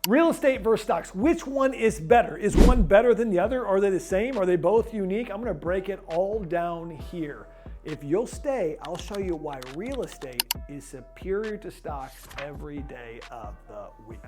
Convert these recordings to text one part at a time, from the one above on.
Real estate versus stocks. Which one is better? Is one better than the other? Are they the same? Are they both unique? I'm gonna break it all down here. If you'll stay, I'll show you why real estate is superior to stocks every day of the week.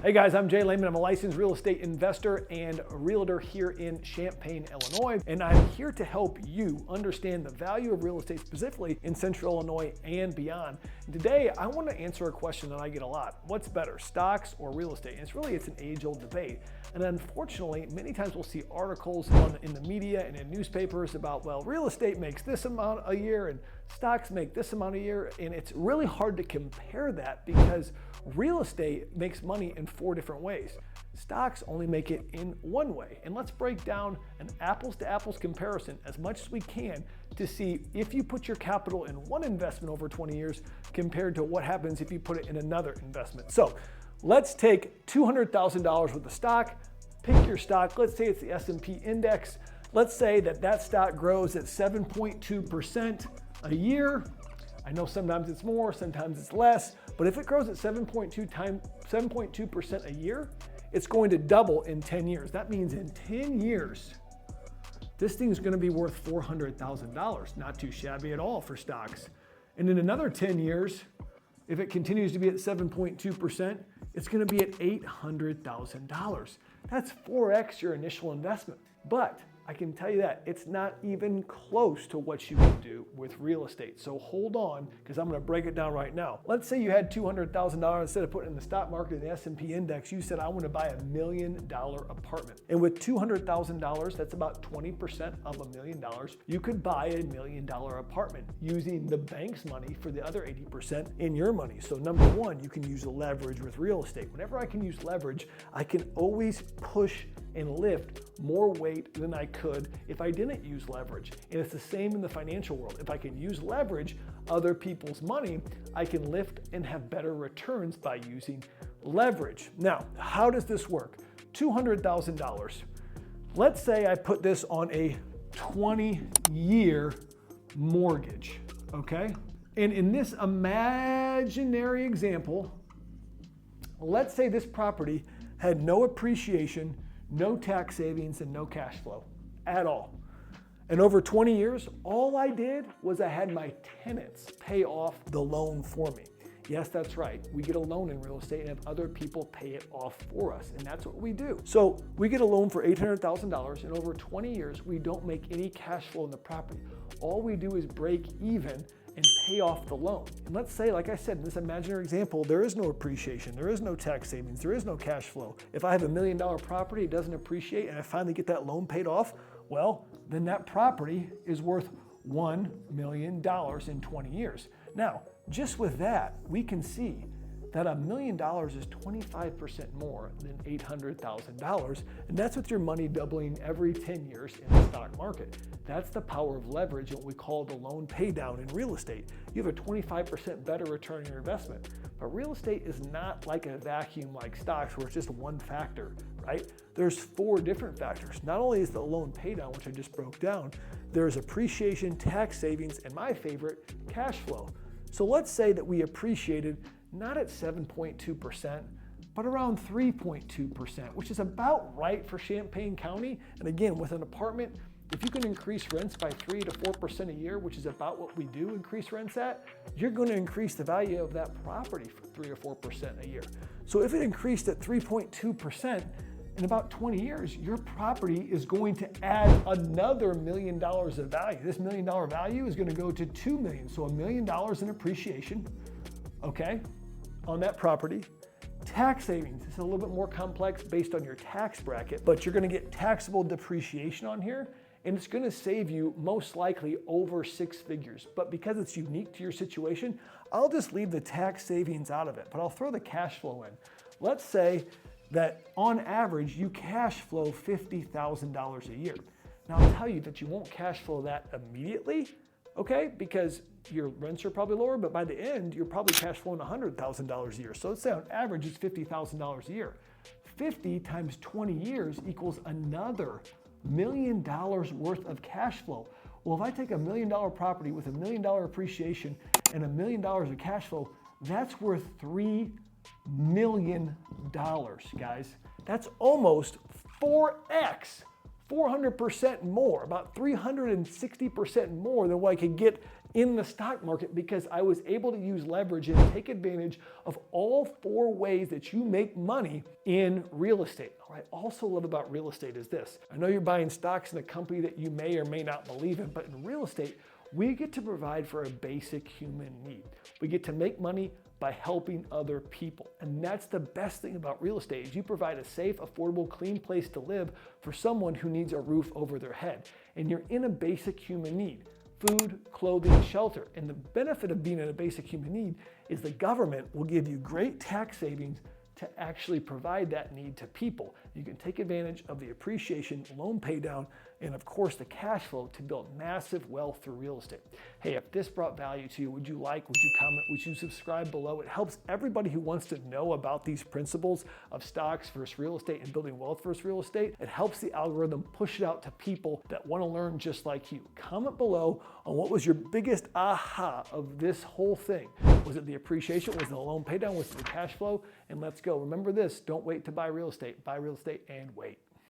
Hey guys, I'm Jay Lehman. I'm a licensed real estate investor and realtor here in Champaign, Illinois, and I'm here to help you understand the value of real estate, specifically in Central Illinois and beyond. And today, I want to answer a question that I get a lot. What's better, stocks or real estate? And it's an age-old debate. And unfortunately, many times we'll see articles in the media and in newspapers about, well, real estate makes this amount a year and stocks make this amount a year. And it's really hard to compare that because real estate makes money in 4 different ways. Stocks only make it in one way. And let's break down an apples to apples comparison as much as we can to see if you put your capital in one investment over 20 years compared to what happens if you put it in another investment. So let's take $200,000 worth of stock, pick your stock. Let's say it's the S&P index. Let's say that stock grows at 7.2% a year. I know sometimes it's more, sometimes it's less, but if it grows at 7.2% a year, it's going to double in 10 years. That means in 10 years, this thing's gonna be worth $400,000. Not too shabby at all for stocks. And in another 10 years, if it continues to be at 7.2%, it's gonna be at $800,000. That's 4x your initial investment. But I can tell you that it's not even close to what you can do with real estate. So hold on, because I'm gonna break it down right now. Let's say you had $200,000 instead of putting it in the stock market, the S&P index, you said, I wanna buy $1 million apartment. And with $200,000, that's about 20% of $1 million, you could buy $1 million apartment using the bank's money for the other 80% in your money. So number one, you can use leverage with real estate. Whenever I can use leverage, I can always push and lift more weight than I could if I didn't use leverage. And it's the same in the financial world. If I can use leverage, other people's money, I can lift and have better returns by using leverage. Now, how does this work? $200,000. Let's say I put this on a 20-year mortgage, okay? And in this imaginary example, let's say this property had no appreciation, no tax savings, and no cash flow at all. And over 20 years, all I did was I had my tenants pay off the loan for me. Yes, that's right. We get a loan in real estate and have other people pay it off for us. And that's what we do. So we get a loan for $800,000 and over 20 years, we don't make any cash flow in the property. All we do is break even and pay off the loan. And let's say, like I said, in this imaginary example, there is no appreciation, there is no tax savings, there is no cash flow. If I have $1 million property, it doesn't appreciate, and I finally get that loan paid off, well, then that property is worth $1 million in 20 years. Now, just with that, we can see that $1 million is 25% more than $800,000, and that's with your money doubling every 10 years in the stock market. That's the power of leverage, what we call the loan pay down in real estate. You have a 25% better return on your investment. But real estate is not like a vacuum like stocks where it's just one factor, right? There's 4 different factors. Not only is the loan pay down, which I just broke down, there's appreciation, tax savings, and my favorite, cash flow. So let's say that we appreciated not at 7.2%, but around 3.2%, which is about right for Champaign County. And again, with an apartment, if you can increase rents by 3 to 4% a year, which is about what we do increase rents at, you're going to increase the value of that property for 3 or 4% a year. So if it increased at 3.2%, in about 20 years, your property is going to add another $1 million of value. This $1 million value is going to go to $2 million. So $1 million in appreciation, okay, on that property. Tax savings, it's a little bit more complex based on your tax bracket, but you're going to get taxable depreciation on here, and it's going to save you most likely over 6 figures. But because it's unique to your situation, I'll just leave the tax savings out of it, but I'll throw the cash flow in. Let's say that on average, you cash flow $50,000 a year. Now I'll tell you that you won't cash flow that immediately, okay? Because your rents are probably lower, but by the end, you're probably cash flowing $100,000 a year. So let's say on average, it's $50,000 a year. 50 times 20 years equals another $1 million worth of cash flow. Well, if I take $1 million property with $1 million appreciation and $1 million of cash flow, that's worth $3 million, guys. That's almost 4x, 400% more, about 360% more than what I could get in the stock market, because I was able to use leverage and take advantage of all 4 ways that you make money in real estate. What I also love about real estate is this. I know you're buying stocks in a company that you may or may not believe in, but in real estate, we get to provide for a basic human need. We get to make money by helping other people. And that's the best thing about real estate, is you provide a safe, affordable, clean place to live for someone who needs a roof over their head. And you're in a basic human need: food, clothing, shelter. And the benefit of being in a basic human need is the government will give you great tax savings to actually provide that need to people. You can take advantage of the appreciation, loan pay down, and of course the cash flow to build massive wealth through real estate. Hey, if this brought value to you, would you like, would you comment, would you subscribe below? It helps everybody who wants to know about these principles of stocks versus real estate and building wealth versus real estate. It helps the algorithm push it out to people that want to learn just like you. Comment below on what was your biggest aha of this whole thing. Was it the appreciation? Was it the loan pay down? Was it the cash flow? And let's go. Remember this, don't wait to buy real estate and wait.